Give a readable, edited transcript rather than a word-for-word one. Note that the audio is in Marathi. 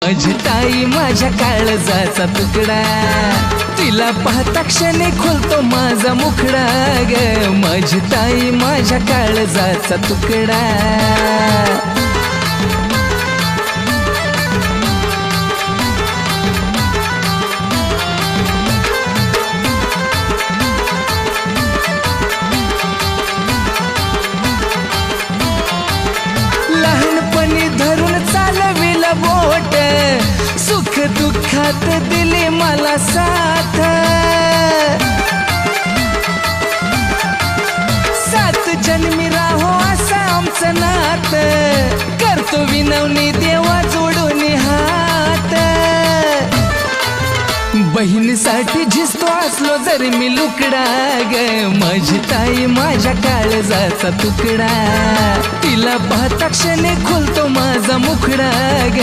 माझी ताई माझ्या काळजाचा तुकडा, तिला पाहता क्षणी खोलतो माझा मुखडा ग. माझी ताई माझ्या काळजाचा तुकडा. लहानपणी धरून चालविला बोट, सुख दुःखात दिली मला साथ. सात जन्मी राहो असं आमचं नात, करतो विनवणी देवा जोडून हात. बहिणीसाठी झिजतो असलो जरी मी लुकडा ग. माझी ताई माझ्या काळजाचा तुकडा, तिला पाहता क्षणी खोलतो माझा मुखडा ग.